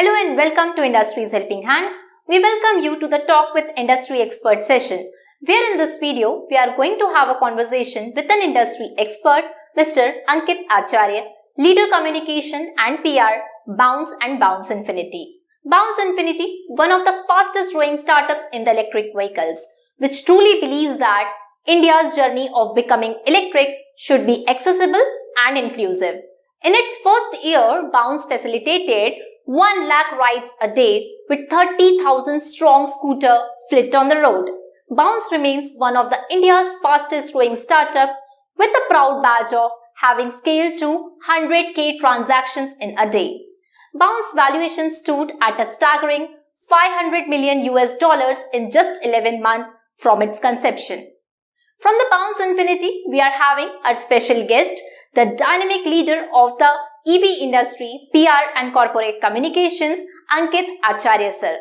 Hello and welcome to Industry's Helping Hands. We welcome you to the Talk with Industry Expert session, where in this video, we are going to have a conversation with an industry expert, Mr. Ankit Acharya, Leader Communication and PR, Bounce and Bounce Infinity. Bounce Infinity, one of the fastest growing startups in the electric vehicles, which truly believes that India's journey of becoming electric should be accessible and inclusive. In its first year, Bounce facilitated 1 lakh rides a day with 30,000 strong scooter fleet on the road. Bounce remains one of the India's fastest growing startup with a proud badge of having scaled to 100k transactions in a day. Bounce valuation stood at a staggering 500 million US dollars in just 11 months from its conception. From the Bounce Infinity, we are having our special guest, the dynamic leader of the EV industry, PR and corporate communications, Ankit Acharya sir,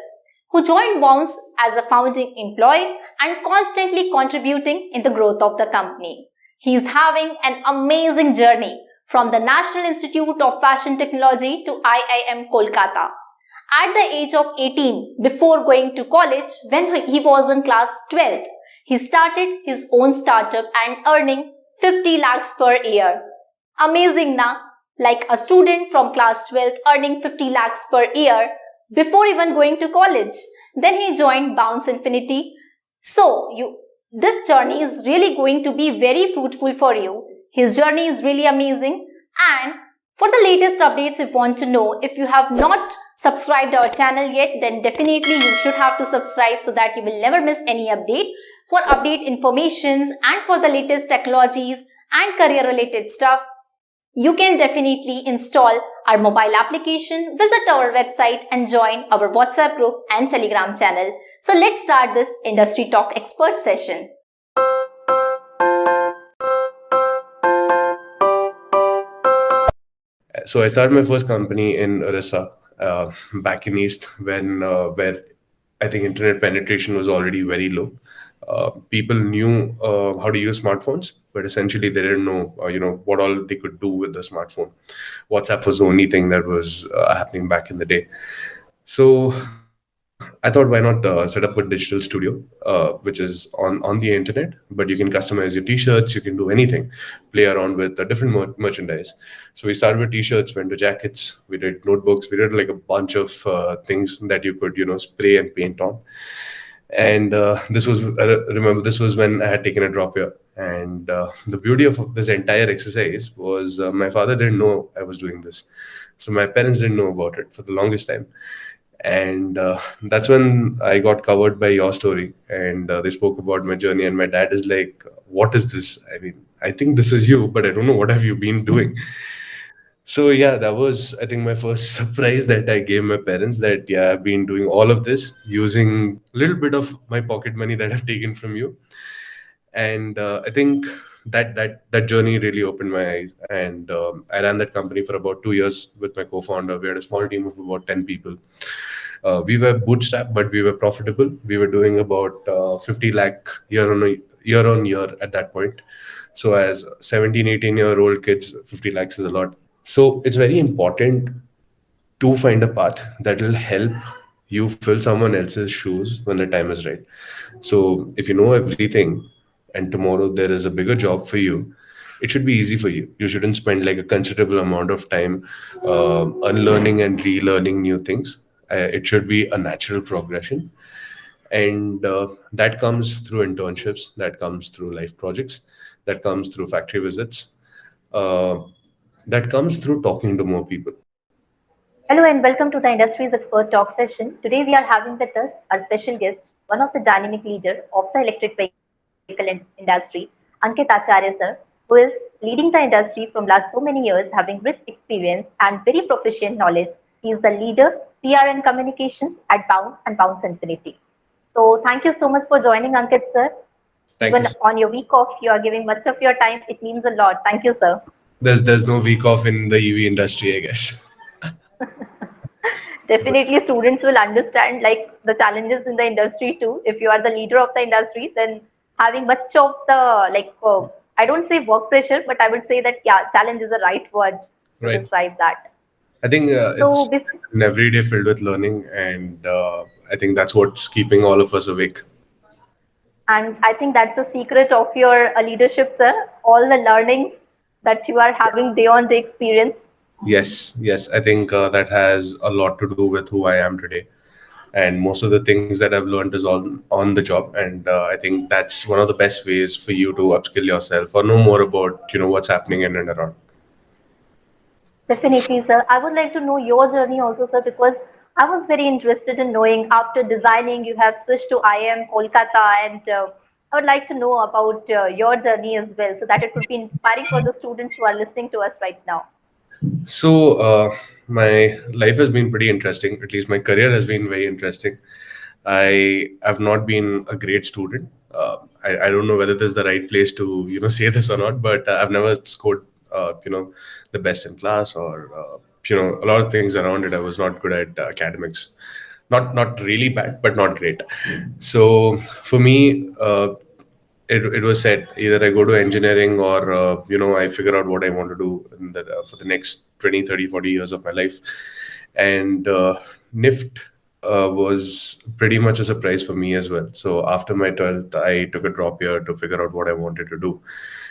who joined Bounce as a founding employee and constantly contributing in the growth of the company. He is having an amazing journey from the National Institute of Fashion Technology to IIM Calcutta. At the age of 18, before going to college, when he was in class 12th, he started his own startup and earning 50 lakhs per year. Amazing, na? Like a student from class 12th earning 50 lakhs per year before even going to college. Then he joined Bounce Infinity. So, this journey is really going to be very fruitful for you. His journey is really amazing. And for the latest updates, if you want to know, if you have not subscribed our channel yet, then definitely you should have to subscribe so that you will never miss any update. For update informations and for the latest technologies and career related stuff, you can definitely install our mobile application, visit our website and join our WhatsApp group and Telegram channel. So let's start this Industry Talk Expert session. So I started my first company in Orissa, back in East, where I think internet penetration was already very low. People knew how to use smartphones, but essentially they didn't know, what all they could do with the smartphone. WhatsApp was the only thing that was happening back in the day. So I thought, why not set up a digital studio, which is on the internet, but you can customize your t-shirts, you can do anything, play around with different merchandise. So we started with t-shirts, went to jackets, we did notebooks, we did like a bunch of things that you could, spray and paint on. And remember, this was when I had taken a drop year. And the beauty of this entire exercise was my father didn't know I was doing this. So my parents didn't know about it for the longest time. And that's when I got covered by your story, and they spoke about my journey. And my dad is like, "What is this? I mean, I think this is you, but I don't know what have you been doing." So yeah, that was, I think, my first surprise that I gave my parents, that yeah, I've been doing all of this using a little bit of my pocket money that I've taken from you. And I think that journey really opened my eyes. And I ran that company for about 2 years with my co-founder. We had a small team of about 10 people. We were bootstrapped, but we were profitable. We were doing about 50 lakh year on year at that point. So as 17, 18-year-old kids, 50 lakhs is a lot. So it's very important to find a path that will help you fill someone else's shoes when the time is right. So if you know everything and tomorrow there is a bigger job for you, it should be easy for you. You shouldn't spend like a considerable amount of time unlearning and relearning new things. It should be a natural progression. And that comes through internships, that comes through life projects, that comes through factory visits, uh, that comes through talking to more people. Hello and welcome to the Industries Expert Talk session. Today we are having with us our special guest, one of the dynamic leader of the electric vehicle industry, Ankit Acharya sir, who is leading the industry from last so many years, having rich experience and very proficient knowledge. He is the leader, PR and communications at Bounce and Bounce Infinity. So thank you so much for joining, Ankit sir. Thank you. Even on your week off, you are giving much of your time. It means a lot. Thank you, sir. There's no week off in the EV industry, I guess. Definitely students will understand like the challenges in the industry too. If you are the leader of the industry, then having much of the I don't say work pressure, but I would say that yeah, challenge is the right word to Right. describe that. I think So, it's an everyday filled with learning, and I think that's what's keeping all of us awake. and I think that's the secret of your leadership, sir. All the learnings that you are having beyond the experience. Yes, yes, I think that has a lot to do with who I am today. And most of the things that I've learned is all on the job. And I think that's one of the best ways for you to upskill yourself or know more about, what's happening in and around. Definitely, sir. I would like to know your journey also, sir, because I was very interested in knowing after designing, you have switched to IIM Kolkata, and I would like to know about your journey as well, so that it would be inspiring for the students who are listening to us right now. So, my life has been pretty interesting. At least my career has been very interesting. I have not been a great student. I don't know whether this is the right place to say this or not, but I've never scored the best in class or a lot of things around it. I was not good at academics. Not really bad, but not great. So for me, it was said either I go to engineering or I figure out what I want to do for the next 20, 30, 40 years of my life. And NIFT was pretty much a surprise for me as well. So after my 12th, I took a drop year to figure out what I wanted to do.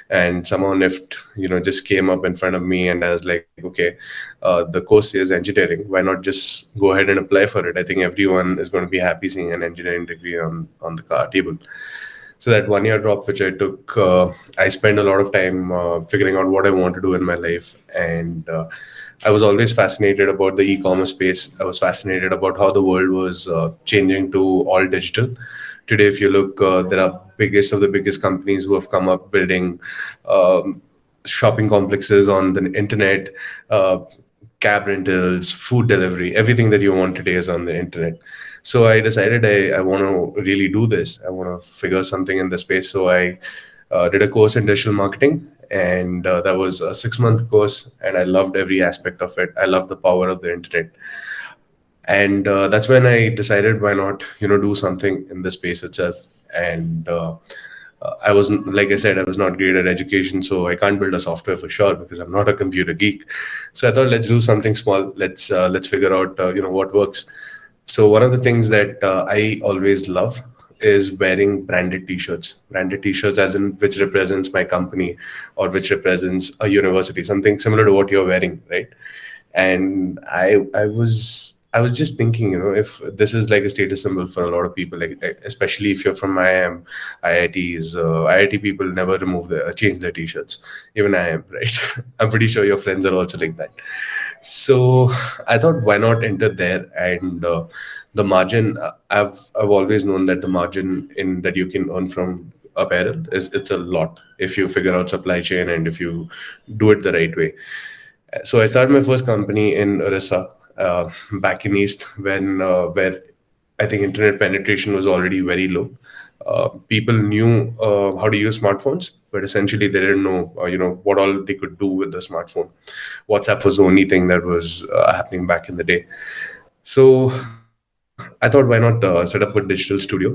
And somehow NIFT just came up in front of me, and I was like, okay, the course is engineering, why not just go ahead and apply for it? I think everyone is going to be happy seeing an engineering degree on the car table. So that 1 year drop which I took, I spent a lot of time figuring out what I want to do in my life. And I was always fascinated about the e-commerce space. I was fascinated about how the world was changing to all digital. Today, if you look, there are biggest of the biggest companies who have come up building shopping complexes on the internet, uh, cab rentals, food delivery, everything that you want today is on the internet. So I decided I want to really do this. I want to figure something in the space. So I did a course in digital marketing, and that was a 6 month course, and I loved every aspect of it. I love the power of the internet. And that's when I decided, why not do something in the space itself. And I wasn't, like I said, I was not great at education, so I can't build a software for sure because I'm not a computer geek. So I thought, let's do something small. Let's figure out what works. So one of the things that I always love is wearing branded t-shirts. Branded t-shirts, as in which represents my company or which represents a university, something similar to what you're wearing, right? And I was just thinking, if this is like a status symbol for a lot of people, like especially if you're from IIM, IITs, IIT people never change their t-shirts. Even I am, right? I'm pretty sure your friends are also like that. So I thought, why not enter there? And the margin, I've always known that the margin in that you can earn from apparel is it's a lot if you figure out supply chain and if you do it the right way. So I started my first company in Orissa, back in East, where I think internet penetration was already very low. People knew how to use smartphones, but essentially they didn't know, what all they could do with the smartphone. WhatsApp was the only thing that was happening back in the day. So I thought, why not set up a digital studio,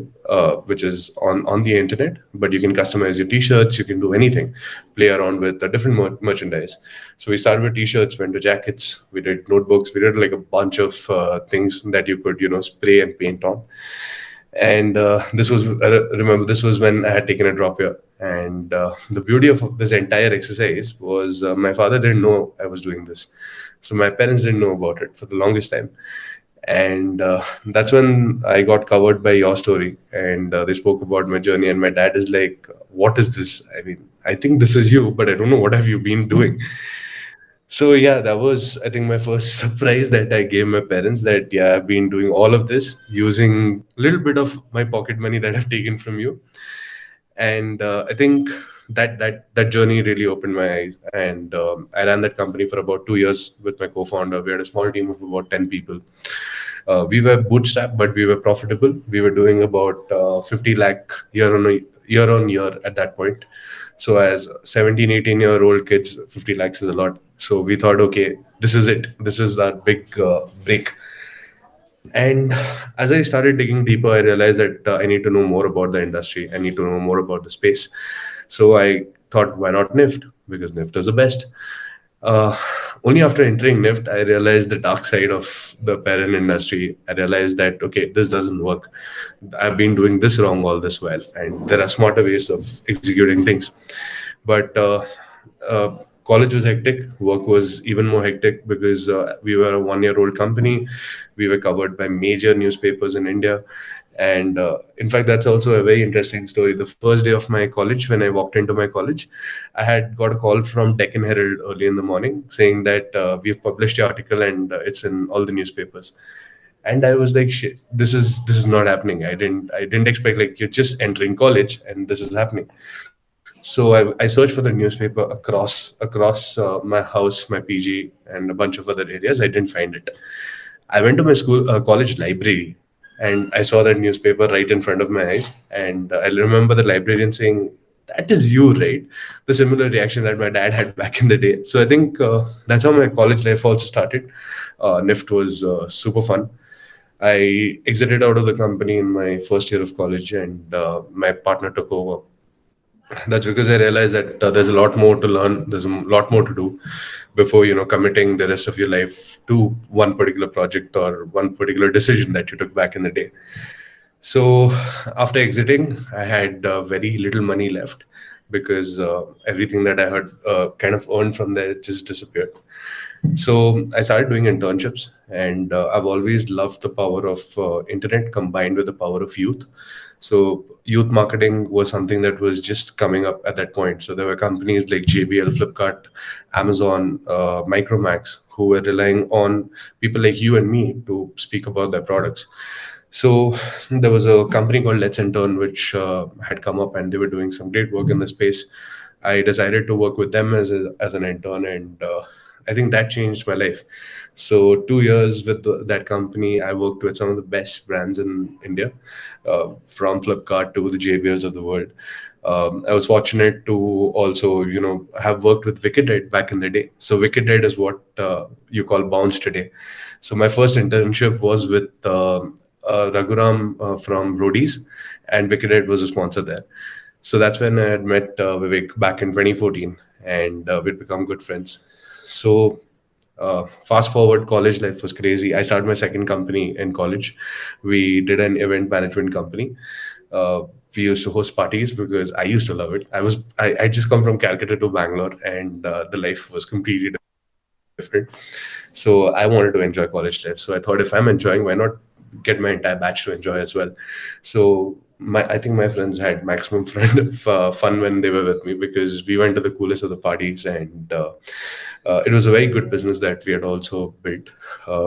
which is on the internet, but you can customize your t-shirts, you can do anything, play around with different merchandise. So we started with t-shirts, went to jackets, we did notebooks, we did like a bunch of things that you could, spray and paint on. And this was remember, this was when I had taken a drop year. And the beauty of this entire exercise was, my father didn't know I was doing this, so my parents didn't know about it for the longest time. And that's when I got covered by your story, and they spoke about my journey. And my dad is like, what is this? I mean, I think this is you, but I don't know what have you been doing. So yeah, that was, I think, my first surprise that I gave my parents, that yeah, I've been doing all of this using a little bit of my pocket money that I've taken from you. And I think that journey really opened my eyes. And I ran that company for about 2 years with my co-founder. We had a small team of about 10 people. We were bootstrapped, but we were profitable. We were doing about 50 lakh year on year at that point. So as 17, 18-year-old kids, 50 lakhs is a lot. So we thought, okay, this is it. This is our big break. And as I started digging deeper, I realized that I need to know more about the industry. I need to know more about the space. So I thought, why not NIFT? Because NIFT is the best. Uh, Only after entering NIFT, I realized the dark side of the apparel industry. I realized that, okay, this doesn't work. I've been doing this wrong all this while, and there are smarter ways of executing things. But college was hectic. Work was even more hectic because we were a 1 year old company. We were covered by major newspapers in India. And in fact, that's also a very interesting story. The first day of my college, when I walked into my college, I had got a call from Deccan Herald early in the morning saying that we've published the article and it's in all the newspapers. And I was like, shit, this is not happening. I didn't expect, like, you're just entering college and this is happening. So I searched for the newspaper across my house, my PG, and a bunch of other areas. I didn't find it. I went to my college library, and I saw that newspaper right in front of my eyes. And I remember the librarian saying, "That is you, right?" The similar reaction that my dad had back in the day. So I think that's how my college life also started. NIFT was super fun. I exited out of the company in my first year of college, and my partner took over. That's because I realized that there's a lot more to learn. There's a lot more to do before committing the rest of your life to one particular project or one particular decision that you took back in the day. So after exiting, I had very little money left because everything that I had kind of earned from there just disappeared. So I started doing internships, and I've always loved the power of internet combined with the power of youth. So youth marketing was something that was just coming up at that point. So there were companies like JBL, Flipkart, Amazon, Micromax, who were relying on people like you and me to speak about their products. So there was a company called Let's Intern, which had come up, and they were doing some great work in the space. I decided to work with them as an intern, and I think that changed my life. So 2 years with that company, I worked with some of the best brands in India, from Flipkart to the JBLs of the world. I was fortunate to also, have worked with Wicked back in the day. So Wicked is what you call Bounce today. So my first internship was with Raghuram from Roadies, and Wicked was a sponsor there. So that's when I had met Vivek back in 2014, and we'd become good friends. So fast forward, college life was crazy. I started my second company in college. We did an event management company. Uh, we used to host parties because I used to love it. I just come from Calcutta to Bangalore, and the life was completely different. So I wanted to enjoy college life. So I thought, if I'm enjoying, why not get my entire batch to enjoy as well? So I think my friends had maximum fun when they were with me because we went to the coolest of the parties, and it was a very good business that we had also built.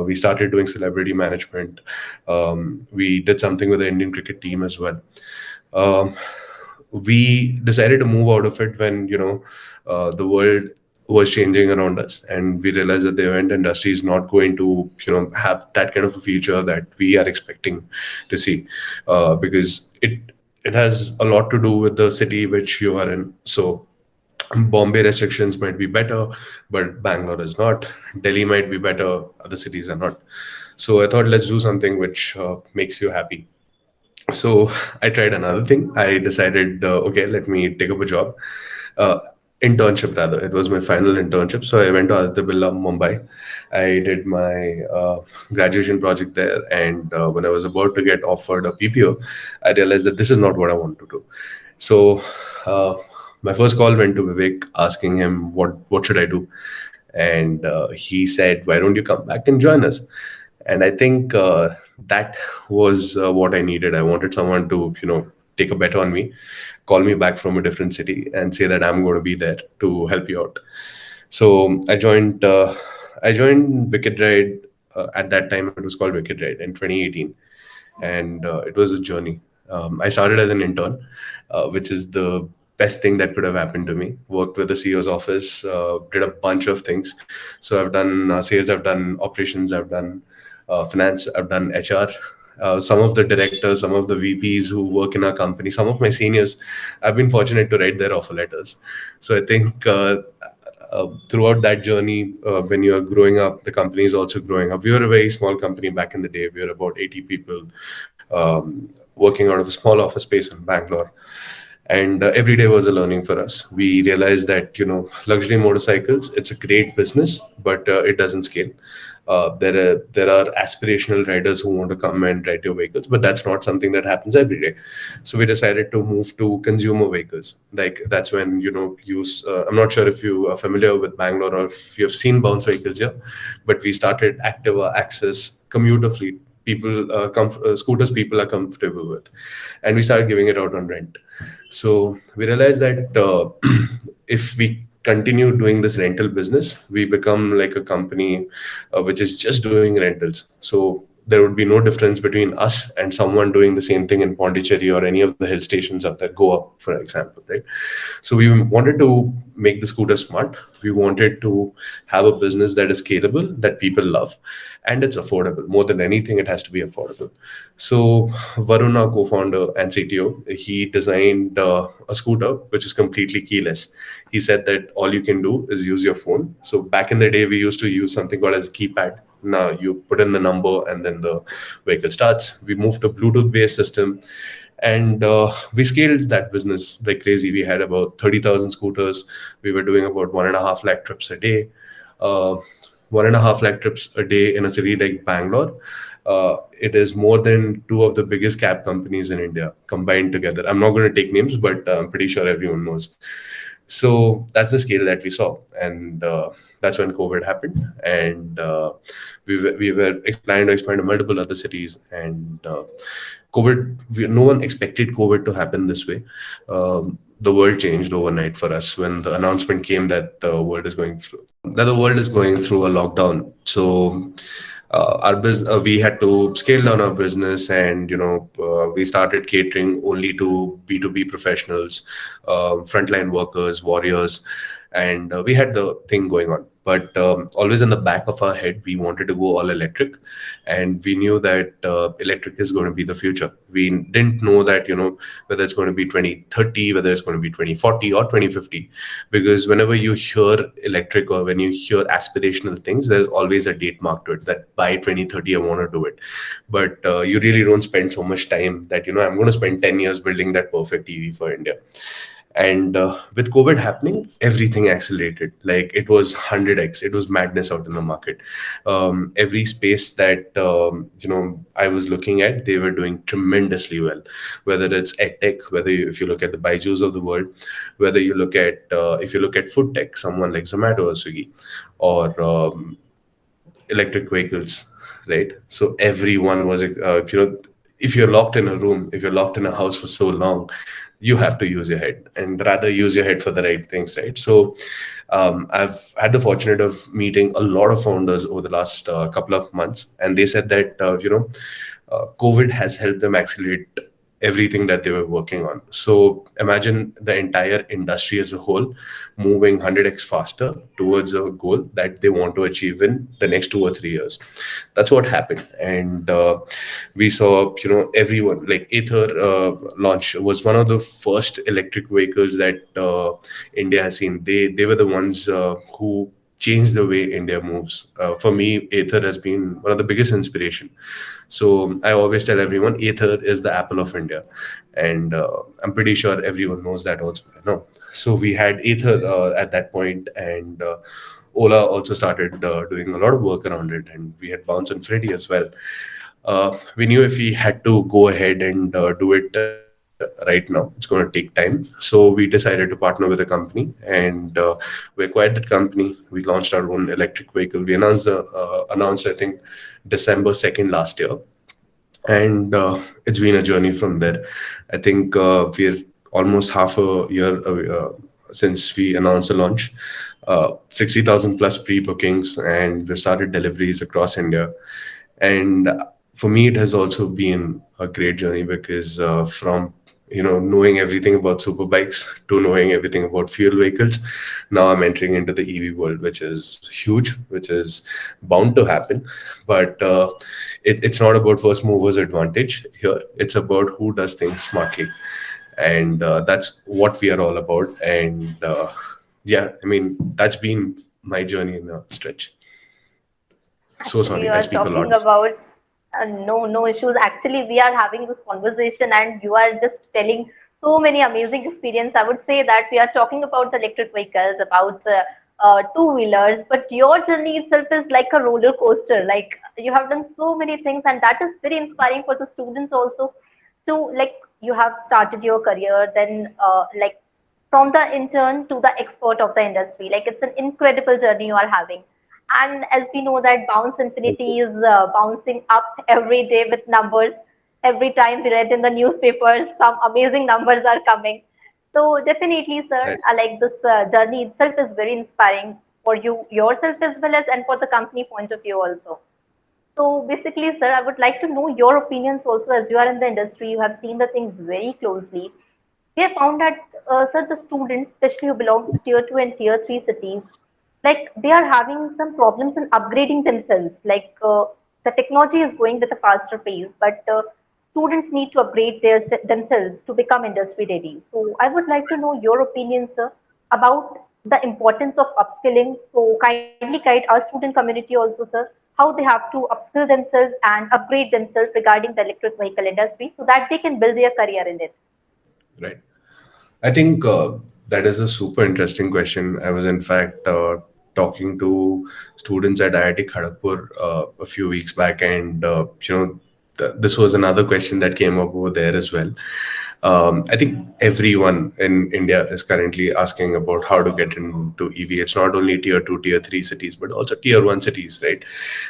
We started doing celebrity management. We did something with the Indian cricket team as well. Um, we decided to move out of it when the world was changing around us, and we realized that the event industry is not going to have that kind of a future that we are expecting to see, because it has a lot to do with the city which you are in. So Bombay restrictions might be better, but Bangalore is not. Delhi might be better, other cities are not. So I thought, let's do something which makes you happy. So I tried another thing. I decided, okay, let me take up a job, uh, internship rather. It was my final internship. So I went to Aditya Birla, Mumbai. I did my graduation project there, and when I was about to get offered a PPO, I realized that this is not what I want to do. So uh, my first call went to Vivek, asking him what should I do, and he said, "Why don't you come back and join us?" And I think that was what I needed. I wanted someone to take a bet on me, call me back from a different city, and say that I'm going to be there to help you out. So I joined Wicked Ride. At that time, it was called Wicked Ride in 2018, and it was a journey. I started as an intern, which is the best thing that could have happened to me. Worked with the CEO's office, did a bunch of things. So I've done sales, I've done operations, I've done finance, I've done HR. Some of the directors, some of the VPs who work in our company, some of my seniors, I've been fortunate to write their offer letters. So I think throughout that journey, when you are growing up, the company is also growing up. We were a very small company back in the day. We were about 80 people, working out of a small office space in Bangalore. And every day was a learning for us. We realized that luxury motorcycles, it's a great business, but it doesn't scale. There are aspirational riders who want to come and ride your vehicles, but that's not something that happens every day. So we decided to move to consumer vehicles. Like that's when use. I'm not sure if you are familiar with Bangalore or if you have seen bounce vehicles here, but we started Activa, Access, commuter fleet. Scooters people are comfortable with, and we started giving it out on rent. So we realized that if we continue doing this rental business, we become like a company which is just doing rentals. So there would be no difference between us and someone doing the same thing in Pondicherry or any of the hill stations up there, Goa, for example, right? So we wanted to make the scooter smart. We wanted to have a business that is scalable, that people love, and it's affordable. More than anything, it has to be affordable. So Varun, our co-founder and CTO, he designed a scooter which is completely keyless. He said that all you can do is use your phone. So back in the day, we used to use something called as a keypad. Now you put in the number and then the vehicle starts. We moved to Bluetooth-based system, and we scaled that business like crazy. We had about 30,000 scooters. We were doing about 1.5 lakh trips a day. Uh, 1.5 lakh trips a day in a city like Bangalore. It is more than two of the biggest cab companies in India combined together. I'm not going to take names, but I'm pretty sure everyone knows. So that's the scale that we saw, and that's when COVID happened, and we were planning to expand to multiple other cities, and no one expected COVID to happen this way. The world changed overnight for us when the announcement came that the world is going through a lockdown. So we had to scale down our business, and we started catering only to B2B professionals, frontline workers, warriors, and we had the thing going on. But always in the back of our head, we wanted to go all electric, and we knew that electric is going to be the future. We didn't know that whether it's going to be 2030, whether it's going to be 2040 or 2050, because whenever you hear electric or when you hear aspirational things, there's always a date marked to it that by 2030 I want to do it. But you really don't spend so much time that I'm going to spend 10 years building that perfect EV for India. And with COVID happening, everything accelerated. Like it was 100x. It was madness out in the market. Every space that I was looking at, they were doing tremendously well. Whether it's edtech, if you look at the Byju's of the world, whether you look at if you look at food tech, someone like Zomato or Swiggy, or electric vehicles, right? So everyone was, if you're locked in a room, if you're locked in a house for so long, you have to use your head, and rather use your head for the right things, right? So I've had the fortunate of meeting a lot of founders over the last couple of months, and they said that COVID has helped them accelerate everything that they were working on. So imagine the entire industry as a whole moving 100x faster towards a goal that they want to achieve in the next 2 or 3 years. That's what happened. And we saw, everyone, like Ather launch was one of the first electric vehicles that India has seen. They were the ones who changed the way India moves. For me, Ather has been one of the biggest inspiration. So I always tell everyone, Ather is the apple of India, and I'm pretty sure everyone knows that also. So we had Ather at that point, and Ola also started doing a lot of work around it, and we had Bounce and Freddy as well. We knew if we had to go ahead and do it right now, it's going to take time. So we decided to partner with a company, and we acquired that company. We launched our own electric vehicle. We announced, I think, December 2nd last year, and it's been a journey from there. I think we're almost half a year since we announced the launch. 60,000 plus pre-bookings, and we've started deliveries across India. And for me, it has also been a great journey, because from knowing everything about super bikes to knowing everything about fuel vehicles, now I'm entering into the EV world, which is huge, which is bound to happen. But it's not about first movers advantage here. It's about who does things smartly, and that's what we are all about. And yeah, I mean, that's been my journey in a stretch. So Actually, you sorry, I are speak a talking lot. about no issues. Actually, we are having this conversation, and you are just telling so many amazing experience. I would say that we are talking about the electric vehicles, about two-wheelers, but your journey itself is like a roller coaster. Like you have done so many things, and that is very inspiring for the students also. To like you have started your career, then like from the intern to the expert of the industry. Like it's an incredible journey you are having. And as we know that Bounce Infinity is bouncing up every day with numbers. Every time we read in the newspapers, some amazing numbers are coming. So definitely, sir, Right. I like this journey itself is very inspiring for you yourself as well as and for the company point of view also. So basically, sir, I would like to know your opinions also as you are in the industry. You have seen the things very closely. We have found that, sir, the students, especially who belongs to tier two and tier three cities, like they are having some problems in upgrading themselves. Like the technology is going with a faster pace, but students need to upgrade themselves to become industry ready. So I would like to know your opinion, sir, about the importance of upskilling. So kindly guide our student community also, sir, how they have to upskill themselves and upgrade themselves regarding the electric vehicle industry so that they can build their career in it. Right. I think that is a super interesting question. I was, in fact, talking to students at IIT Kharagpur a few weeks back, and this was another question that came up over there as well. I think everyone in India is currently asking about how to get into EV. It's not only tier two, tier three cities, but also tier one cities, right?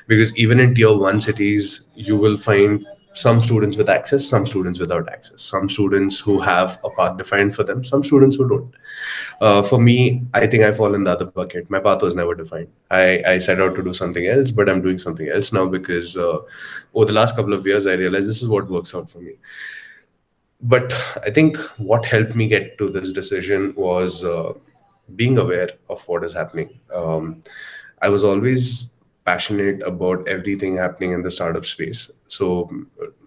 Because even in tier one cities, you will find some students with access, some students without access, some students who have a path defined for them, some students who don't. For me, I think I fall in the other bucket. My path was never defined. I set out to do something else, but I'm doing something else now because over the last couple of years, I realized this is what works out for me. But I think what helped me get to this decision was being aware of what is happening. I was always passionate about everything happening in the startup space. So,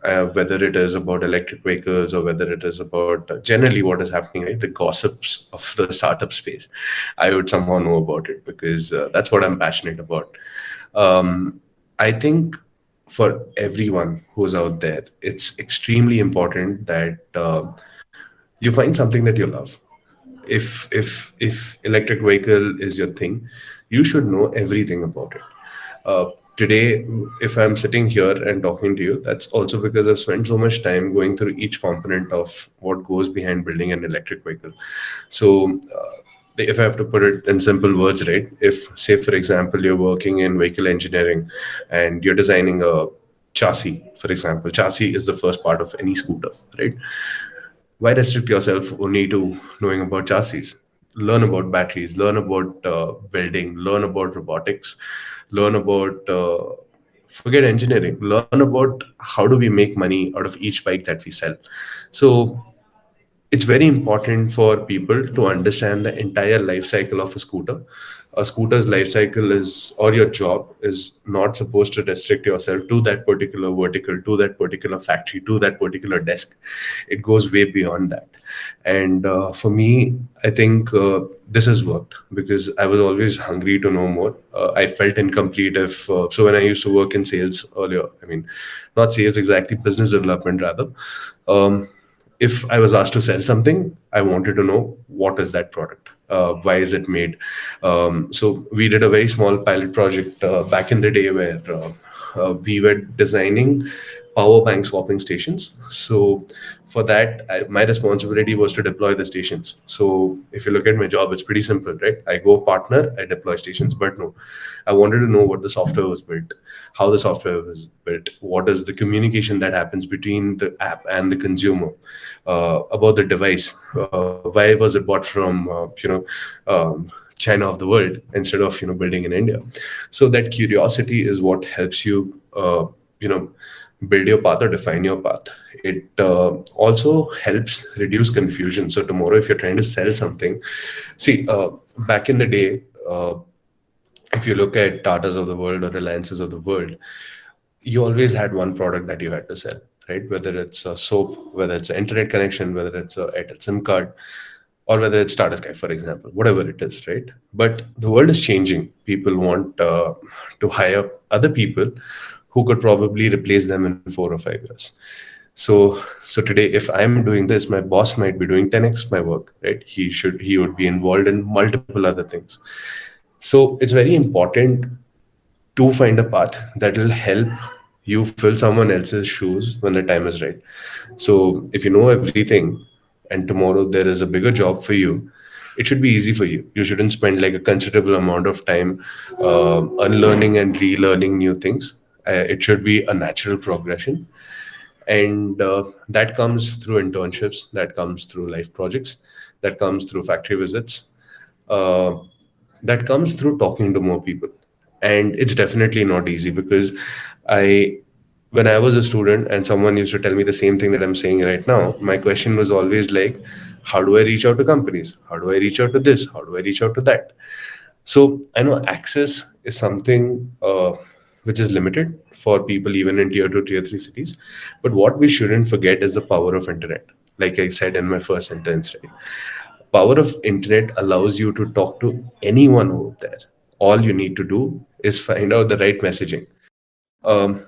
whether it is about electric vehicles or whether it is about generally what is happening, right, the gossips of the startup space, I would somehow know about it because that's what I'm passionate about. Um, I think for everyone who's out there, it's extremely important that you find something that you love. If electric vehicle is your thing, you should know everything about it. Today, if I'm sitting here and talking to you, that's also because I've spent so much time going through each component of what goes behind building an electric vehicle. So, if I have to put it in simple words, right? If, say, for example, you're working in vehicle engineering and you're designing a chassis, for example, chassis is the first part of any scooter, right? Why restrict yourself only to knowing about chassis? Learn about batteries, learn about welding, learn about robotics, learn about forget engineering, learn about how do we make money out of each bike that we sell. So it's very important for people to understand the entire life cycle of a scooter. A scooter's life cycle is, or your job is not supposed to restrict yourself to that particular vertical, to that particular factory, to that particular desk. It goes way beyond that. And for me, I think this has worked because I was always hungry to know more. I felt incomplete if, so when I used to work in sales earlier, I mean, not sales exactly, business development rather. Um, if I was asked to sell something, I wanted to know what is that product, why is it made. So we did a very small pilot project back in the day where we were designing power bank swapping stations. So for that, my responsibility was to deploy the stations. So if you look at my job, it's pretty simple, right? I go partner, I deploy stations, but no, I wanted to know what the software was built, how the software was built, what is the communication that happens between the app and the consumer, about the device, why was it bought from China of the world instead of building in India. So that curiosity is what helps you you know build your path or define your path. It also helps reduce confusion. So tomorrow, if you're trying to sell something, see, back in the day, if you look at Tatas of the world or Reliances of the world, you always had one product that you had to sell, right? Whether it's a soap, whether it's an internet connection, whether it's a Airtel SIM card, or whether it's Tata Sky, for example, whatever it is, right? But the world is changing. People want to hire other people who could probably replace them in 4 or 5 years. So today, if I'm doing this, my boss might be doing 10x my work, right? He would be involved in multiple other things. So it's very important to find a path that will help you fill someone else's shoes when the time is right. So if you know everything and tomorrow there is a bigger job for you, it should be easy for you. You shouldn't spend like a considerable amount of time unlearning and relearning new things. It should be a natural progression, and that comes through internships, that comes through life projects, that comes through factory visits, uh, that comes through talking to more people. And it's definitely not easy, because I when I was a student and someone used to tell me the same thing that I'm saying right now, my question was always like, how do I reach out to companies? How do I reach out to this? How do I reach out to that? So I know access is something which is limited for people even in tier 2, tier 3 cities. But what we shouldn't forget is the power of internet. Like I said in my first sentence, right? Power of internet allows you to talk to anyone out there. All you need to do is find out the right messaging.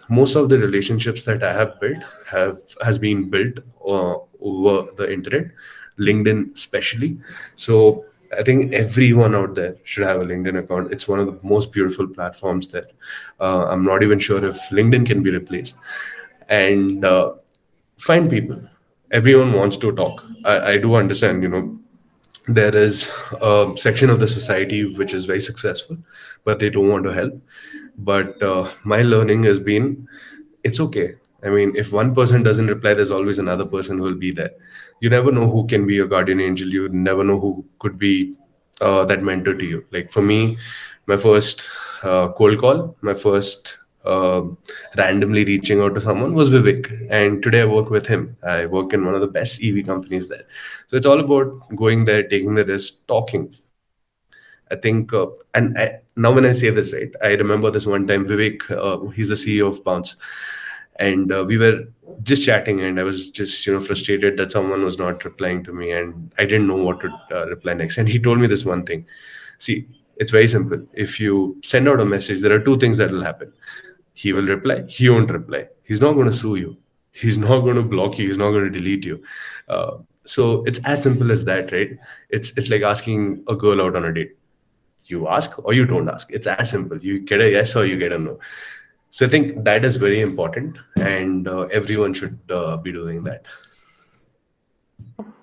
Most of the relationships that I have built have has been built over the internet, LinkedIn especially. So I think everyone out there should have a LinkedIn account. It's one of the most beautiful platforms there. I'm not even sure if LinkedIn can be replaced. And find people. Everyone wants to talk. I do understand, there is a section of the society which is very successful, but they don't want to help. But my learning has been, it's okay. I mean, if one person doesn't reply, there's always another person who will be there. You never know who can be your guardian angel. You never know who could be that mentor to you. Like for me, my first cold call, my first randomly reaching out to someone was Vivek. And today I work with him. I work in one of the best EV companies there. So it's all about going there, taking the risk, talking. I think, now when I say this, right, I remember this one time, Vivek, he's the CEO of Bounce, and we were just chatting, and I was just, frustrated that someone was not replying to me, and I didn't know what to reply next. And he told me this one thing. See, it's very simple. If you send out a message, there are two things that will happen. He will reply. He won't reply. He's not going to sue you. He's not going to block you. He's not going to delete you. So it's as simple as that, right? It's like asking a girl out on a date. You ask or you don't ask. It's as simple. You get a yes or you get a no. So I think that is very important, and everyone should be doing that.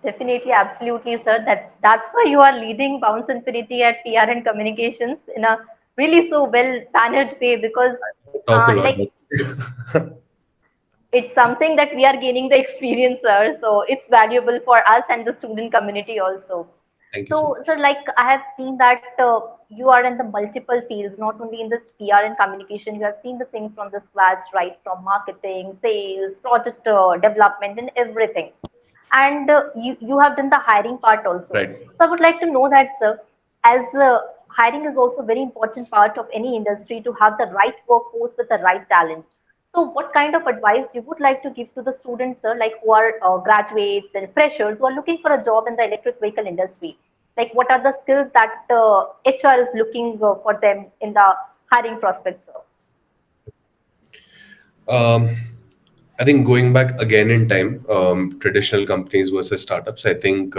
Definitely, absolutely, sir. That's why you are leading Bounce Infinity at PR and Communications in a really so well mannered way, because Talk a lot. like it's something that we are gaining the experience, sir. So it's valuable for us and the student community also. Thank you so So, much. sir, like I have seen that you are in the multiple fields, not only in this PR and communication. You have seen the things from the scratch, right? From marketing, sales, project development, and everything. And you have done the hiring part also. Right. So I would like to know that, sir, as hiring is also a very important part of any industry to have the right workforce with the right talent. So what kind of advice you would like to give to the students, sir, like who are graduates and freshers who are looking for a job in the electric vehicle industry? Like what are the skills that HR is looking for them in the hiring prospects, sir? Um, I think going back again in time, traditional companies versus startups, I think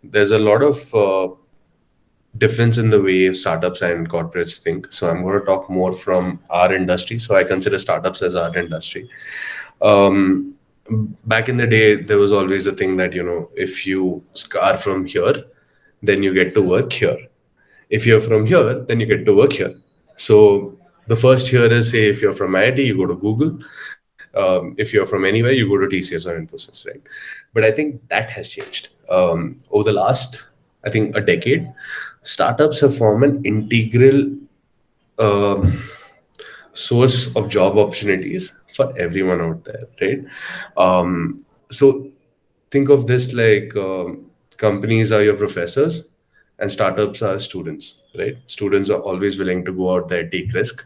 there's a lot of difference in the way startups and corporates think. So I'm going to talk more from our industry. So I consider startups as our industry. Um, Back in the day, there was always a thing that, if you are from here, then you get to work here. If you're from here, then you get to work here. So the first here is, say, if you're from IIT, you go to Google. If you're from anywhere, you go to TCS or Infosys, right? But I think that has changed. Over the last, I think, a decade, startups have formed an integral um source of job opportunities for everyone out there, right? So think of this like, companies are your professors and startups are students, right? Students are always willing to go out there, take risk,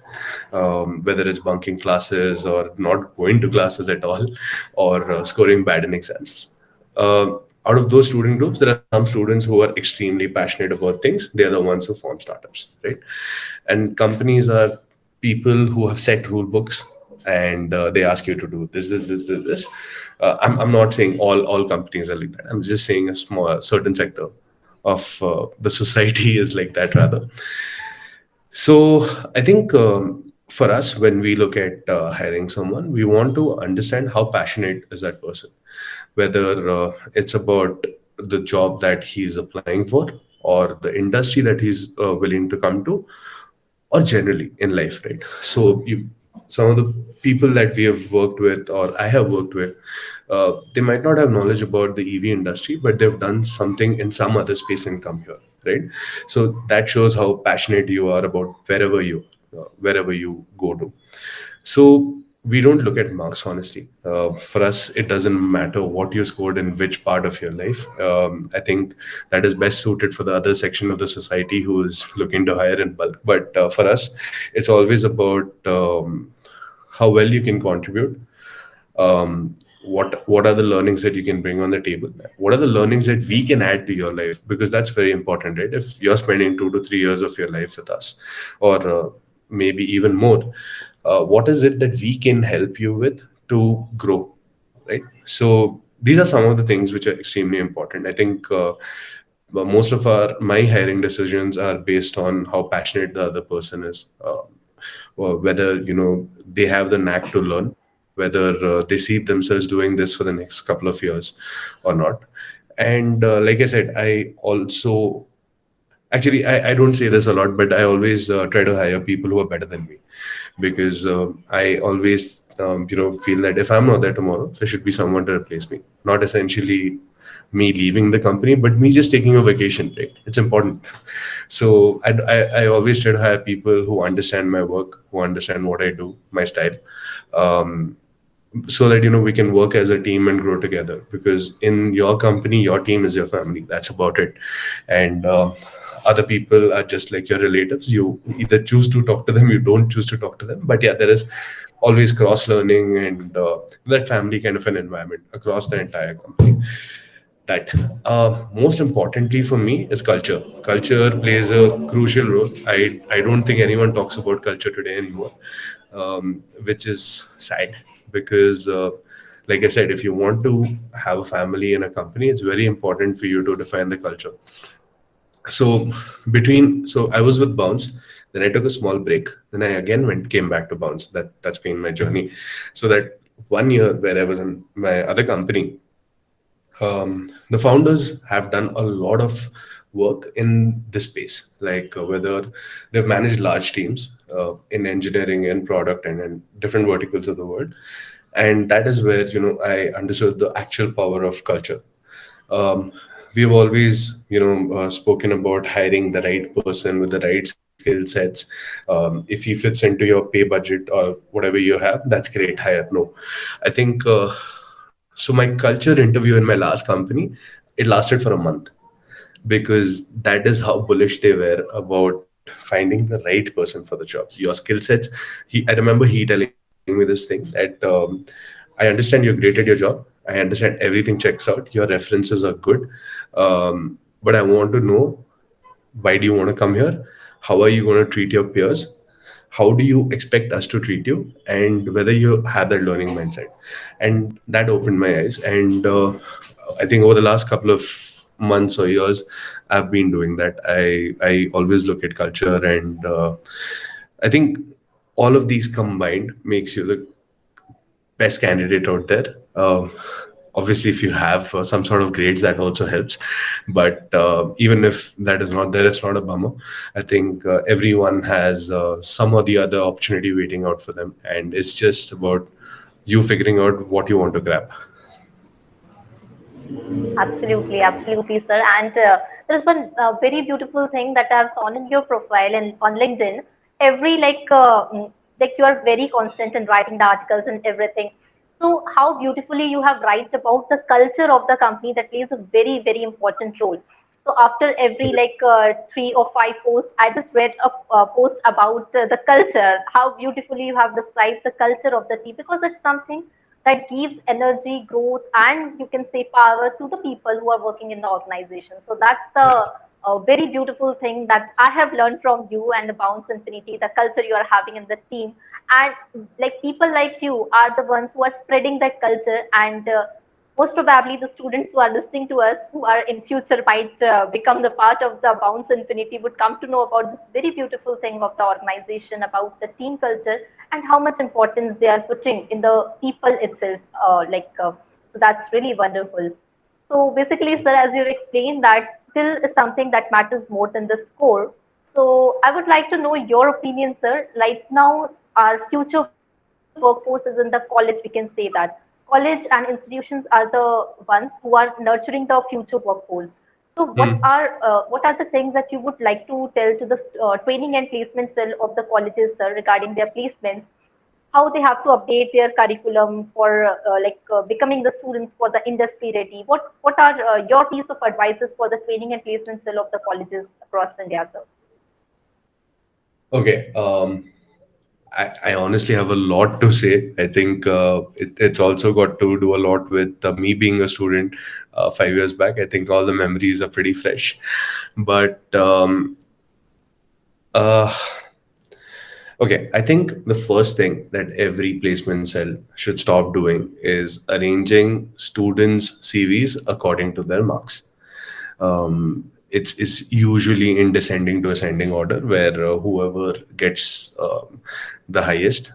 whether it's bunking classes or not going to classes at all, or scoring bad in exams. uh, Out of those student groups, there are some students who are extremely passionate about things. They're the ones who form startups, right? And companies are people who have set rule books. and they ask you to do this. I'm not saying all companies are like that. I'm just saying a small certain sector of the society is like that rather. So I think for us, when we look at hiring someone, we want to understand how passionate is that person, whether it's about the job that he's applying for, or the industry that he's willing to come to, or generally in life, right? So some of the people that we have worked with, or I have worked with, they might not have knowledge about the EV industry, but they've done something in some other space and come here, right? So that shows how passionate you are about wherever you go to. So we don't look at marks, honestly. For us, it doesn't matter what you scored in which part of your life. I think that is best suited for the other section of the society who is looking to hire in bulk. But for us, it's always about how well you can contribute. What are the learnings that you can bring on the table? What are the learnings that we can add to your life? Because that's very important, right? If you're spending 2 to 3 years of your life with us, or maybe even more, what is it that we can help you with to grow, right? So these are some of the things which are extremely important. I think but most of our my hiring decisions are based on how passionate the other person is, or whether they have the knack to learn, whether they see themselves doing this for the next couple of years or not. And like I said, I also actually I don't say this a lot, but I always try to hire people who are better than me, because I always feel that if I'm not there tomorrow, there should be someone to replace me. Not essentially me leaving the company, but me just taking a vacation break. It's important. So I always try to hire people who understand my work, who understand what I do, my style, um, so that we can work as a team and grow together. Because in your company, your team is your family. That's about it. And other people are just like your relatives. You either choose to talk to them, you don't choose to talk to them. But yeah, there is always cross learning and that family kind of an environment across the entire company. That most importantly for me is culture. Culture plays a crucial role. I don't think anyone talks about culture today anymore, which is sad, because like I said, if you want to have a family in a company, it's very important for you to define the culture. So I was with Bounce, then I took a small break, then I again went came back to Bounce. That's been my journey. So that 1 year where I was in my other company, the founders have done a lot of work in this space, like whether they've managed large teams in engineering and product and in different verticals of the world. And that is where I understood the actual power of culture. um, we've always spoken about hiring the right person with the right skill sets. If he fits into your pay budget or whatever you have, that's great, hire. No, I think so my culture interview in my last company, it lasted for a month, because that is how bullish they were about finding the right person for the job. Your skill sets, I remember he telling me this thing that I understand you're great at your job, I understand everything checks out, your references are good, but I want to know, why do you want to come here, how are you going to treat your peers, how do you expect us to treat you, and whether you have that learning mindset. And that opened my eyes. And I think over the last couple of months or years, I've been doing that. I always look at culture, and I think all of these combined makes you the best candidate out there. Obviously, if you have some sort of grades, that also helps. But even if that is not there, it's not a bummer. I think everyone has some or the other opportunity waiting out for them, and it's just about you figuring out what you want to grab. Absolutely, absolutely, sir. And there is one very beautiful thing that I've seen in your profile and on LinkedIn. Every like you are very constant in writing the articles and everything. So how beautifully you have write about the culture of the company that plays a very very important role. So after every 3 or 5 posts, I just read a post about the culture. How beautifully you have described the culture of the team, because it's something that gives energy, growth, and you can say power to the people who are working in the organization. So that's the very beautiful thing that I have learned from you and the Bounce Infinity, the culture you are having in the team. And like people like you are the ones who are spreading that culture, and most probably the students who are listening to us who are in future might become the part of the Bounce Infinity would come to know about this very beautiful thing of the organization, about the team culture, and how much importance they are putting in the people itself. So that's really wonderful. So basically, sir, as you've explained, that skill is something that matters more than the score. So I would like to know your opinion, sir. Right now, our future workforce is in the college. We can say that college and institutions are the ones who are nurturing the future workforce. So what are the things that you would like to tell to the training and placement cell of the colleges, sir, regarding their placements, how they have to update their curriculum for becoming the students for the industry ready? What are your piece of advices for the training and placement cell of the colleges across India, sir? Okay. I honestly have a lot to say. I think it's also got to do a lot with me being a student 5 years back. I think all the memories are pretty fresh. But uh, okay, I think the first thing that every placement cell should stop doing is arranging students' CVs according to their marks. It's usually in descending to ascending order, where whoever gets the highest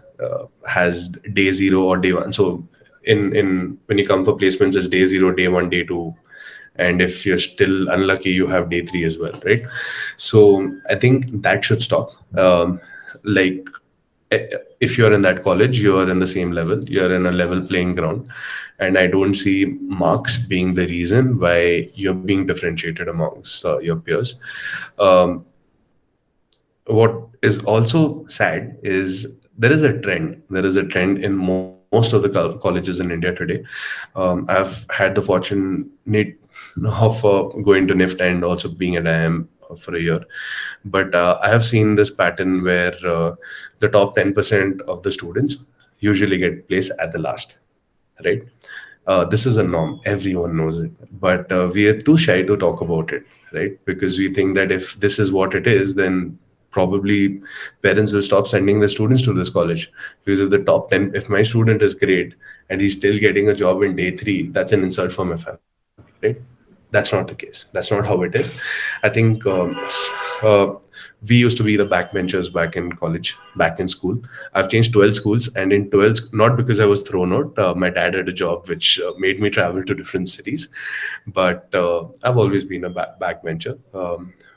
has day zero or day one. So in when you come for placements, it's day zero, day one, day two, and if you're still unlucky, you have day three as well, right? So I think that should stop. Like if you're in that college, you're in the same level, you're in a level playing ground, and I don't see marks being the reason why you're being differentiated amongst your peers. um, what is also sad is there is a trend in most of the colleges in India today. I've had the fortunate of going to NIFT and also being at IIM for a year. But I have seen this pattern where the top 10% of the students usually get placed at the last, right? This is a norm. Everyone knows it, but we are too shy to talk about it, right? Because we think that if this is what it is, then probably parents will stop sending their students to this college. Because if the top 10, if my student is great and he's still getting a job in day three, that's an insult for my family, right? That's not the case. That's not how it is. I think uh, we used to be the backbenchers back in college, back in school. I've changed 12 schools, and in 12, not because I was thrown out. My dad had a job which made me travel to different cities, but I've always been a backbencher.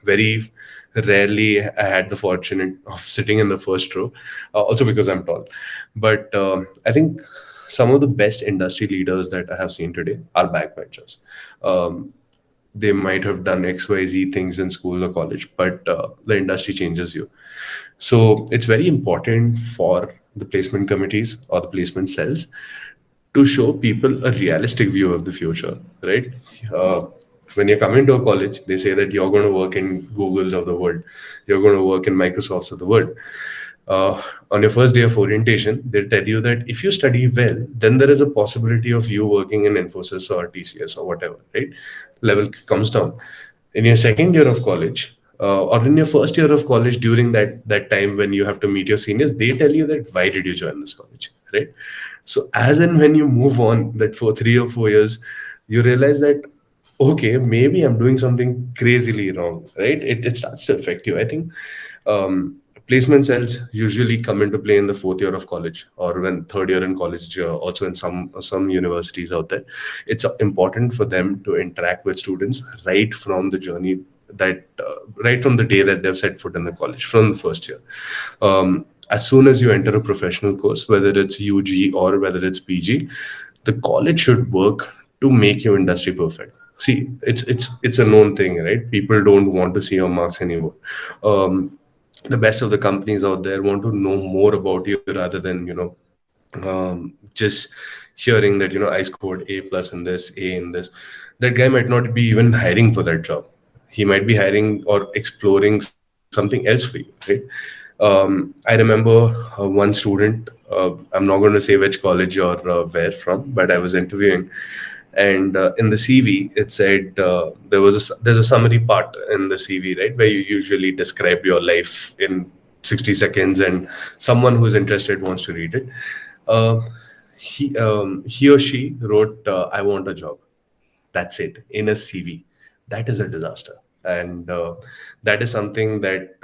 Very rarely I had the fortune of sitting in the first row, also because I'm tall. But I think some of the best industry leaders that I have seen today are backbenchers. Um, they might have done XYZ things in school or college, but the industry changes you. So it's very important for the placement committees or the placement cells to show people a realistic view of the future, right? Uh, when you're coming to a college, they say that you're going to work in Googles of the world, you're going to work in Microsofts of the world. On your first day of orientation, they'll tell you that if you study well, then there is a possibility of you working in Infosys or TCS or whatever, right? Level comes down. In your second year of college, or in your first year of college, during that time when you have to meet your seniors, they tell you that why did you join this college, right? So as and when you move on, that for 3 or 4 years, you realize that okay, maybe I'm doing something crazily wrong, right? It starts to affect you. I think placement cells usually come into play in the fourth year of college or when third year in college. Also, in some universities out there, it's important for them to interact with students right from the journey that right from the day that they've set foot in the college, from the first year. As soon as you enter a professional course, whether it's UG or whether it's PG, the college should work to make you industry perfect. See, it's a known thing, right? People don't want to see your marks anymore. The best of the companies out there want to know more about you rather than just hearing that I scored A plus in this, A in this. That guy might not be even hiring for that job. He might be hiring or exploring something else for you, right? I remember one student. I'm not going to say which college or where from, but I was interviewing, and in the CV it said there's a summary part in the CV, right, where you usually describe your life in 60 seconds and someone who's interested wants to read it. Uh, he or she wrote, I want a job. That's it in a CV. That is a disaster. And that is something that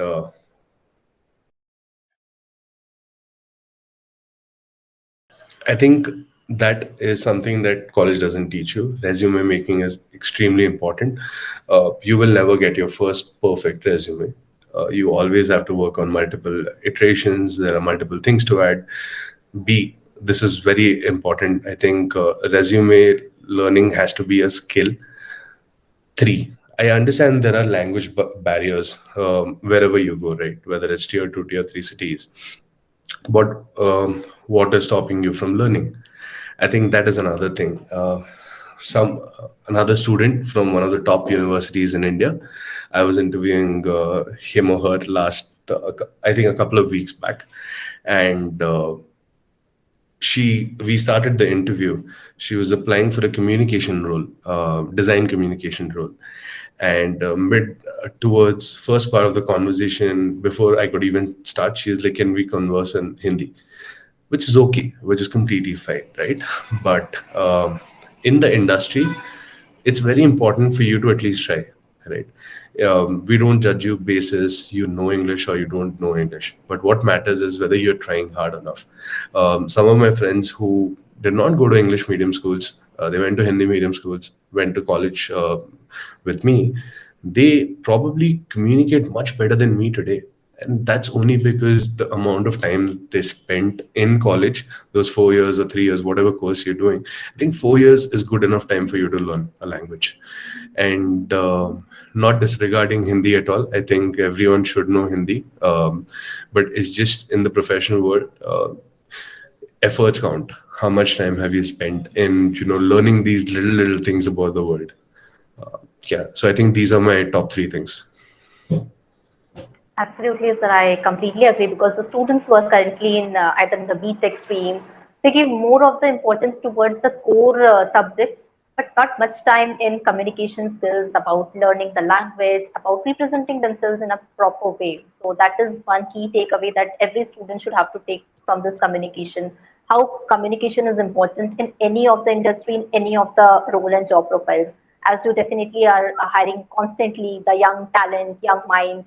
I think that is something that college doesn't teach you. Resume making is extremely important. You will never get your first perfect resume. You always have to work on multiple iterations. There are multiple things to add. B, this is very important. I think resume learning has to be a skill. Three, I understand there are language barriers wherever you go, right? Whether it's tier two, tier three cities. But what is stopping you from learning? I think that is another thing. Some Another student from one of the top universities in India, I was interviewing him or her last, I think, a couple of weeks back, and we started the interview. She was applying for a communication role, design communication role, and mid towards first part of the conversation, before I could even start, she's like, can we converse in Hindi? Which is okay, which is completely fine, right? But in the industry, it's very important for you to at least try, right? We don't judge you basis you know English or you don't know English, but what matters is whether you're trying hard enough. Some of my friends who did not go to English medium schools, they went to Hindi medium schools, went to college with me, they probably communicate much better than me today. And that's only because the amount of time they spent in college, those 4 years or 3 years, whatever course you're doing. I think 4 years is good enough time for you to learn a language. And not disregarding Hindi at all. I think everyone should know Hindi. But it's just in the professional world, efforts count. How much time have you spent in, learning these little things about the world? Yeah. So I think these are my top three things. Absolutely, sir. I completely agree because the students who are currently in either in the BTech stream, they give more of the importance towards the core subjects, but not much time in communication skills, about learning the language, about representing themselves in a proper way. So that is one key takeaway that every student should have to take from this communication. How communication is important in any of the industry, in any of the role and job profiles. As you definitely are hiring constantly the young talent, young minds,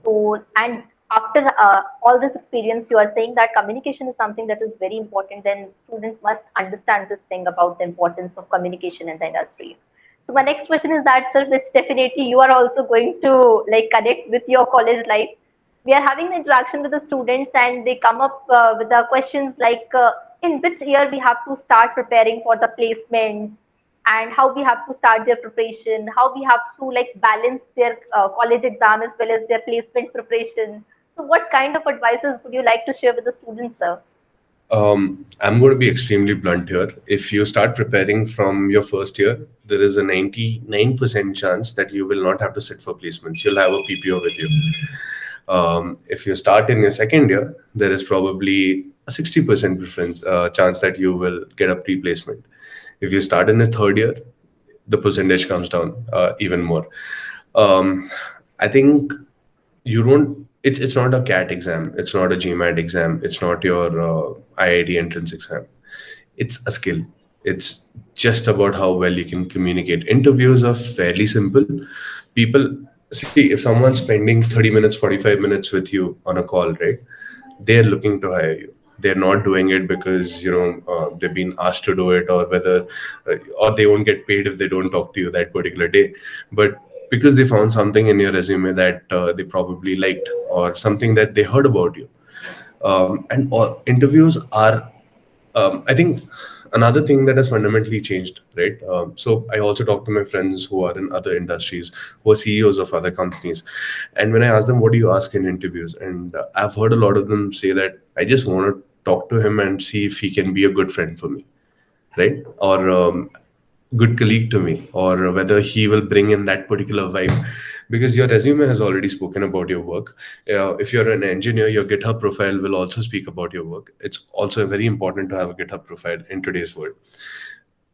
so, and after all this experience, you are saying that communication is something that is very important. Then students must understand this thing about the importance of communication in the industry. So, my next question is that, sir, which definitely you are also going to like connect with your college life. We are having the interaction with the students, and they come up with the questions like, in which year we have to start preparing for the placements, and how we have to start their preparation, how we have to like balance their college exam as well as their placement preparation. So what kind of advices would you like to share with the students, sir? I'm going to be extremely blunt here. If you start preparing from your first year, there is a 99% chance that you will not have to sit for placements. You'll have a PPO with you. If you start in your second year, there is probably a 60% preference chance that you will get a pre-placement. If you start in the third year, the percentage comes down even more. Um, I think you don't. It's not a CAT exam. It's not a GMAT exam. It's not your IIT entrance exam. It's a skill. It's just about how well you can communicate. Interviews are fairly simple. People see, if someone's spending 30 minutes, 45 minutes with you on a call, right? They're looking to hire you. They're not doing it because they've been asked to do it, or whether or they won't get paid if they don't talk to you that particular day, but because they found something in your resume that they probably liked, or something that they heard about you. And all interviews are, I think, another thing that has fundamentally changed, right? So I also talk to my friends who are in other industries, who are CEOs of other companies, and when I ask them, "What do you ask in interviews?" and I've heard a lot of them say that I just want to talk to him and see if he can be a good friend for me, right? Or good colleague to me, or whether he will bring in that particular vibe, because your resume has already spoken about your work. If you're an engineer, your GitHub profile will also speak about your work. It's also very important to have a GitHub profile in today's world.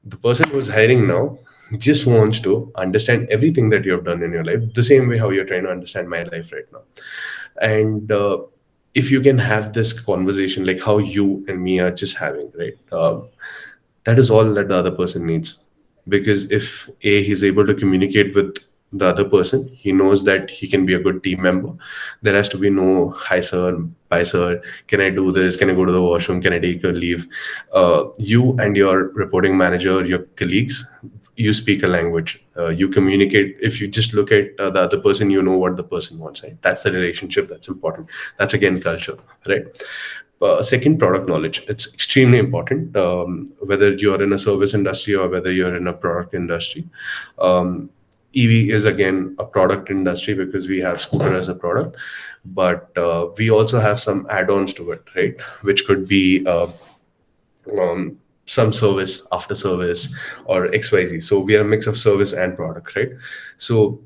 The person who's hiring now just wants to understand everything that you have done in your life, the same way how you're trying to understand my life right now. And if you can have this conversation like how you and me are just having, right? That is all that the other person needs. Because if he's able to communicate with the other person, he knows that he can be a good team member. There has to be no hi sir, bye sir, can I do this, can I go to the washroom, can I take a leave. You and your reporting manager, your colleagues, you speak a language, you communicate. If you just look at the other person, you know what the person wants, right? That's the relationship that's important. That's again culture, right? Second, product knowledge. It's extremely important, whether you're in a service industry or whether you're in a product industry. EV is again a product industry because we have scooter as a product, but we also have some add-ons to it, right? Which could be some service, after service, or XYZ. So we are a mix of service and product, right? So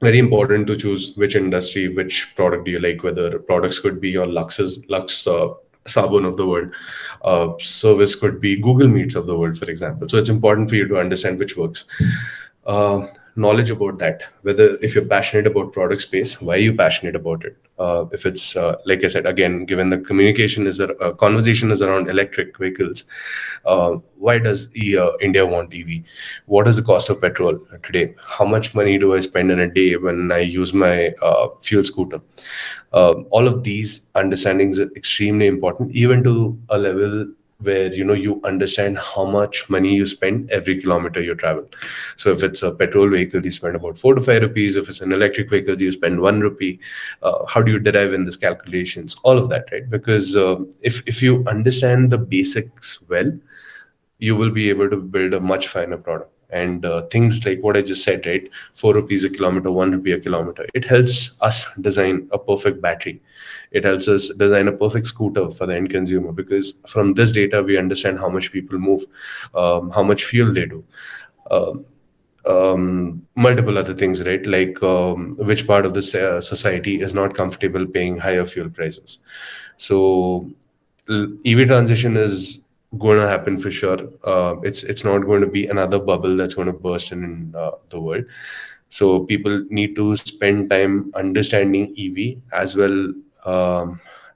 very important to choose which industry, which product do you like. Whether products could be your Lux Sabun of the world, service could be Google Meets of the world, for example. So it's important for you to understand which works. Knowledge about that, whether if you're passionate about product space, why are you passionate about it. If it's like I said, again, given the communication is a conversation is around electric vehicles, why does India want EV? What is the cost of petrol today? How much money do I spend in a day when I use my fuel scooter? All of these understandings are extremely important, even to a level where you understand how much money you spend every kilometer you travel. So if it's a petrol vehicle, you spend about 4 to 5 rupees. If it's an electric vehicle, you spend 1 rupee. How do you derive in these calculations? All of that, right? Because if you understand the basics well, you will be able to build a much finer product. And things like what I just said, right? 4 rupees a kilometer, 1 rupee a kilometer. It helps us design a perfect battery. It helps us design a perfect scooter for the end consumer, because from this data, we understand how much people move, how much fuel they do. Um, Multiple other things, right? Like which part of the society is not comfortable paying higher fuel prices. So EV transition is going to happen for sure. It's not going to be another bubble that's going to burst in the world. So people need to spend time understanding EV as well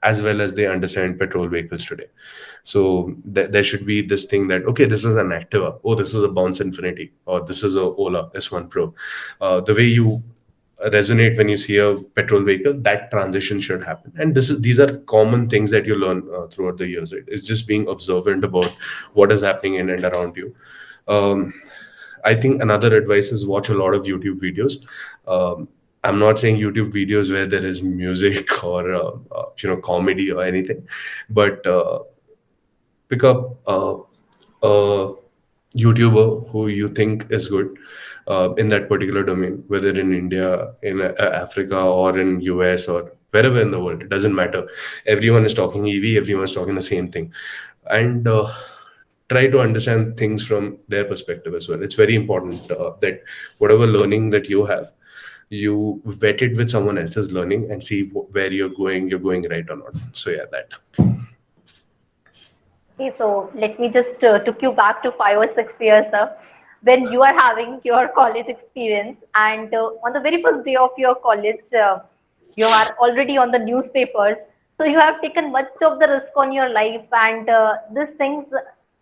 as they understand petrol vehicles today. So there should be this thing that, okay, this is an Activa, oh, this is a Bounce Infinity, or this is a Ola S1 Pro. The way you resonate when you see a petrol vehicle, that transition should happen. And these are common things that you learn throughout the years, right? It's just being observant about what is happening in and around you. um, I think another advice is watch a lot of YouTube videos. um, I'm not saying YouTube videos where there is music or comedy or anything, but pick up a YouTuber who you think is good in that particular domain, whether in India, in Africa, or in US, or wherever in the world. It doesn't matter. Everyone is talking EV. Everyone is talking the same thing, and try to understand things from their perspective as well. It's very important that whatever learning that you have, you vet it with someone else's learning and see where you're going right or not. So yeah, that. Okay, so let me just took you back to 5 or 6 years, when you are having your college experience, and on the very first day of your college, you are already on the newspapers. So you have taken much of the risk on your life, and these things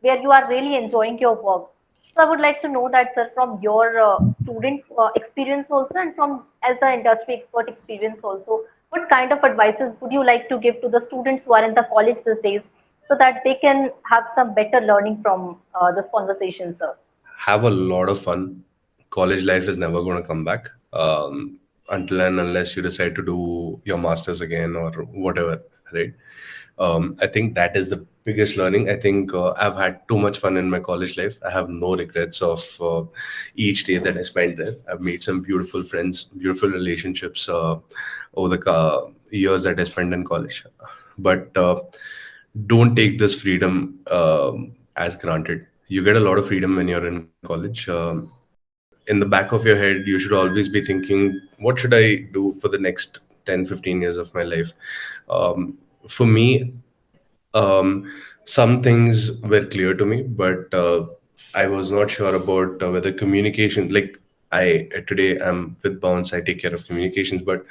where you are really enjoying your work. So I would like to know that, sir, from your student experience also, and from as the industry expert experience also, what kind of advices would you like to give to the students who are in the college these days, so that they can have some better learning from this conversation, sir? Have a lot of fun. College life is never going to come back, until and unless you decide to do your masters again or whatever, right? I think that is the biggest learning. I think I've had too much fun in my college life. I have no regrets of each day that I spent there. I've made some beautiful friends, beautiful relationships over the years that I spent in college. But don't take this freedom as granted. You get a lot of freedom when you're in college. In the back of your head, you should always be thinking, what should I do for the next 10, 15 years of my life? For me, some things were clear to me, but I was not sure about whether communications, like I today I'm with Bounce, I take care of communications, but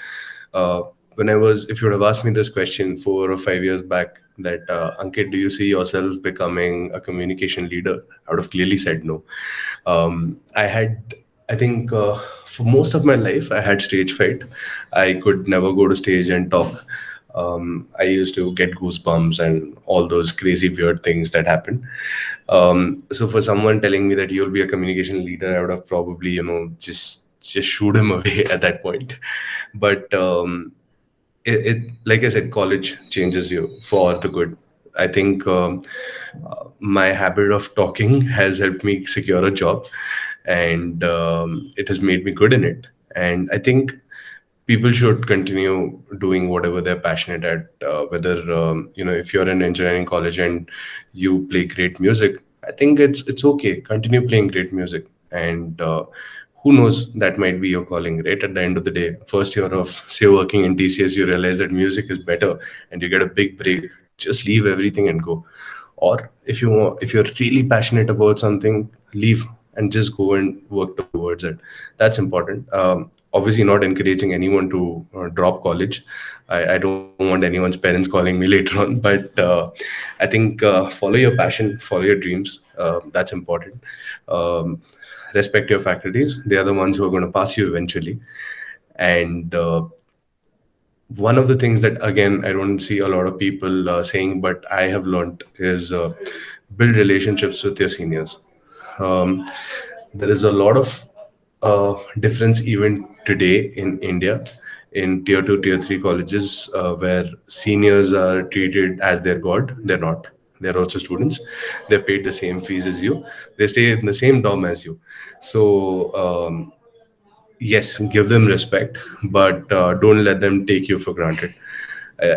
If you would have asked me this question 4 or 5 years back, that Ankit, do you see yourself becoming a communication leader? I would have clearly said no. I had, I think, for most of my life, I had stage fright. I could never go to stage and talk. I used to get goosebumps and all those crazy weird things that happen. So for someone telling me that you'll be a communication leader, I would have probably, just shoot him away at that point. But like I said, college changes you for the good. I think my habit of talking has helped me secure a job, and it has made me good in it. And I think people should continue doing whatever they're passionate at. Whether if you're in engineering college and you play great music, I think it's okay. Continue playing great music, and who knows, that might be your calling. Right at the end of the day, first year of say working in TCS, you realize that music is better, and you get a big break. Just leave everything and go. Or if you're really passionate about something, leave and just go and work towards it. That's important. Obviously not encouraging anyone to drop college. I don't want anyone's parents calling me later on, but I think follow your passion, follow your dreams. That's important. um, Respect your faculties. They are the ones who are going to pass you eventually. And one of the things that, again, I don't see a lot of people saying, but I have learned, is build relationships with your seniors. um, there is a lot of difference even today in India, in tier 2 tier 3 colleges, where seniors are treated as their god. They're not. They're also students. They're paid the same fees as you. They stay in the same dorm as you. So yes, give them respect, but don't let them take you for granted. uh,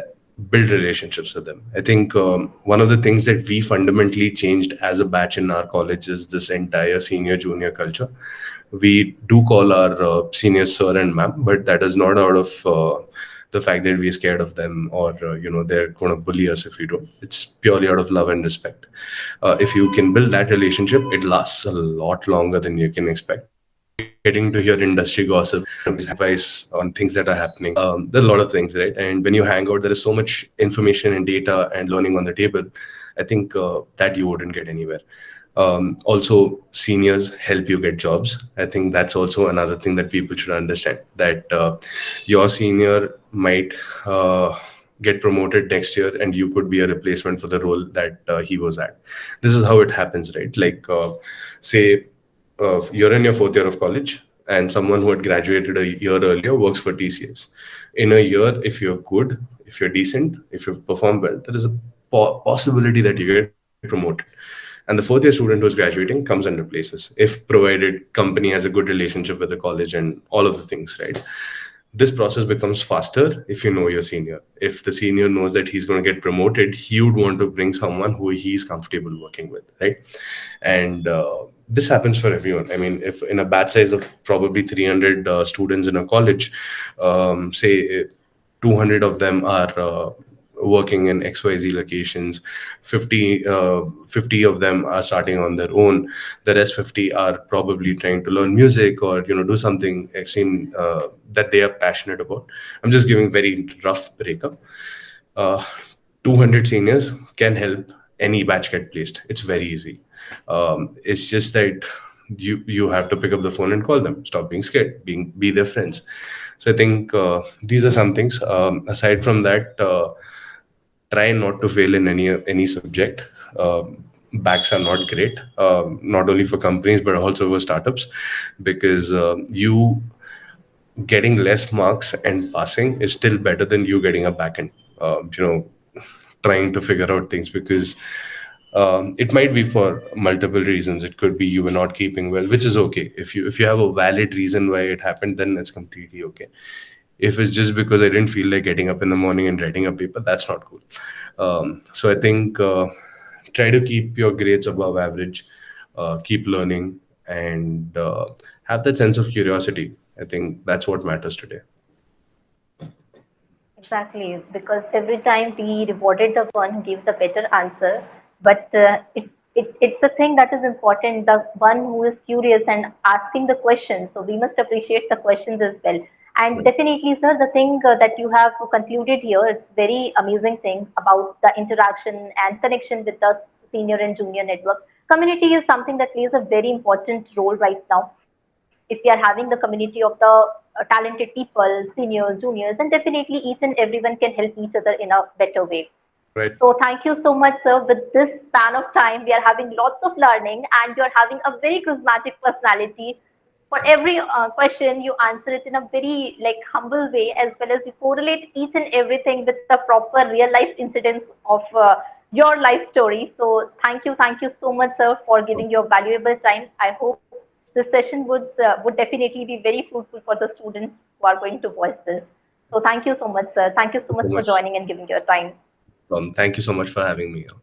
Build relationships with them. I think one of the things that we fundamentally changed as a batch in our college is this entire senior junior culture. We do call our seniors sir and ma'am, but that is not out of the fact that we're scared of them, or they're going to bully us if we don't. It's purely out of love and respect. If you can build that relationship, it lasts a lot longer than you can expect. You're getting to hear industry gossip, advice on things that are happening. There's a lot of things, right? And when you hang out, there is so much information and data and learning on the table. I think that you wouldn't get anywhere. Also, seniors help you get jobs. I think that's also another thing that people should understand, that your senior might get promoted next year, and you could be a replacement for the role that he was at. This is how it happens, right? Like, say, you're in your fourth year of college, and someone who had graduated a year earlier works for TCS. In a year, if you're good, if you're decent, if you've performed well, there is a possibility that you get promoted. And the fourth year student who's graduating comes and replaces, if provided company has a good relationship with the college and all of the things, right? This process becomes faster if you know your senior. If the senior knows that he's going to get promoted, he would want to bring someone who he's comfortable working with, right? And this happens for everyone. I mean, if in a batch size of probably 300 students in a college, say 200 of them are working in XYZ locations, 50 of them are starting on their own, the rest 50 are probably trying to learn music or do something extreme that they are passionate about. I'm just giving very rough breakup. uh, 200 seniors can help any batch get placed. It's very easy. It's just that you have to pick up the phone and call them. Stop being scared. Be their friends. So I think these are some things. Aside from that, try not to fail in any subject. Backs are not great, not only for companies but also for startups, because you getting less marks and passing is still better than you getting a back end. Trying to figure out things, because it might be for multiple reasons. It could be you were not keeping well, which is okay. If you have a valid reason why it happened, then it's completely okay. If it's just because I didn't feel like getting up in the morning and writing a paper, that's not cool. So I think try to keep your grades above average, keep learning, and have that sense of curiosity. I think that's what matters today. Exactly, because every time we rewarded the one who gave the better answer, but it's a thing that is important, the one who is curious and asking the questions. So we must appreciate the questions as well. And definitely, sir, the thing that you have concluded here, it's very amazing thing about the interaction and connection with the senior and junior network. Community is something that plays a very important role right now. If we are having the community of the talented people, seniors, juniors, then definitely each and everyone can help each other in a better way. Right. So thank you so much, sir. With this span of time, we are having lots of learning, and you're having a very charismatic personality. For Thank you. every question, you answer it in a very like humble way, as well as you correlate each and everything with the proper real life incidents of your life story. So thank you so much, sir, for giving your valuable time. I hope this session would definitely be very fruitful for the students who are going to watch this. So thank you so much, sir. Thank you so Thank much you so for much. joining and giving your time. Thank you so much for having me here.